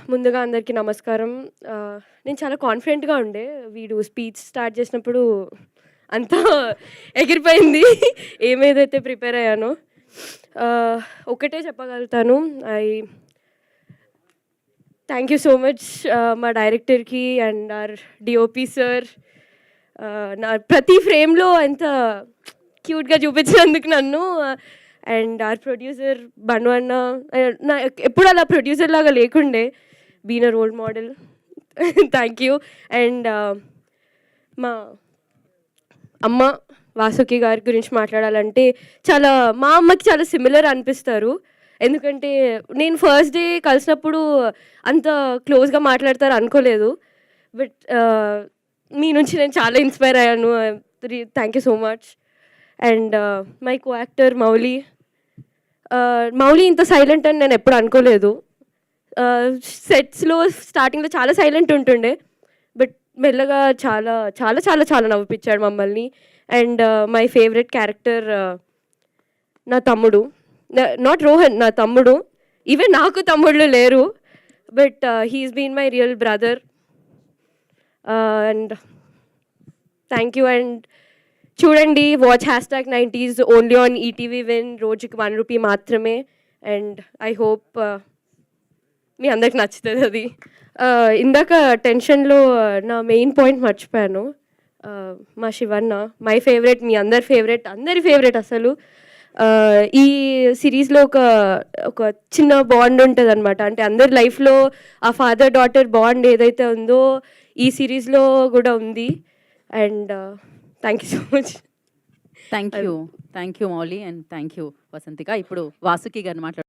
ముందుగా అందరికీ నమస్కారం. నేను చాలా కాన్ఫిడెంట్‌గా ఉండే. వీడు స్పీచ్ స్టార్ట్ చేసినప్పుడు అంతా ఎగిరిపోయింది. ఏదైతే ప్రిపేర్ అయ్యానో. ఒకటే చెప్పగలుగుతాను. థ్యాంక్ యూ సో మచ్ మా డైరెక్టర్‌కి అండ్ ఆర్ డీఓపీ సార్. నా ప్రతి ఫ్రేమ్‌లో ఎంత క్యూట్‌గా చూపించినందుకు నన్ను. అండ్ ఆర్ ప్రొడ్యూసర్ బను అన్న. నా ఎప్పుడు అలా ప్రొడ్యూసర్ లాగా లేకుండే. Been a role model. Thank you. And మా అమ్మ వాసుకి గారి గురించి మాట్లాడాలంటే మా అమ్మకి చాలా సిమిలర్ అనిపిస్తారు. ఎందుకంటే నేను ఫస్ట్ డే కలిసినప్పుడు అంత క్లోజ్‌గా మాట్లాడతారు అనుకోలేదు. బట్ మీ నుంచి నేను చాలా ఇన్స్పైర్ అయ్యాను. Thank you so much. And my co actor Mouli. Mouli ఇంత సైలెంట్ అని నేను ఎప్పుడు అనుకోలేదు. సెట్స్‌లో స్టార్టింగ్‌లో చాలా సైలెంట్ ఉంటుండే. బట్ మెల్లగా చాలా చాలా చాలా చాలా నవ్విపించాడు మమ్మల్ని. అండ్ మై ఫేవరెట్ క్యారెక్టర్ నా తమ్ముడు. నాట్ రోహన్, నా తమ్ముడు. ఈవెన్ నాకు తమ్ముళ్ళు లేరు. But he is been my real brother. And thank you. And చూడండి, watch #90s only on ETV Win. రోజుకి ₹1 మాత్రమే. అండ్ ఐ హోప్ మీ అందరికి నచ్చుతుంది అది. ఇందాక టెన్షన్లో నా మెయిన్ పాయింట్ మర్చిపోయాను. మా శివన్న మై ఫేవరెట్, మీ అందరి ఫేవరెట్, అందరి ఫేవరెట్ అసలు. ఈ సిరీస్లో ఒక చిన్న బాండ్ ఉంటుంది అనమాట. అంటే అందరి లైఫ్లో ఆ ఫాదర్ డాటర్ బాండ్ ఏదైతే ఉందో ఈ సిరీస్లో కూడా ఉంది. And thank you so much. Thank you Mouli and thank you Vasanthika. ఇప్పుడు వాసుకి గారిని మాట్లాడు.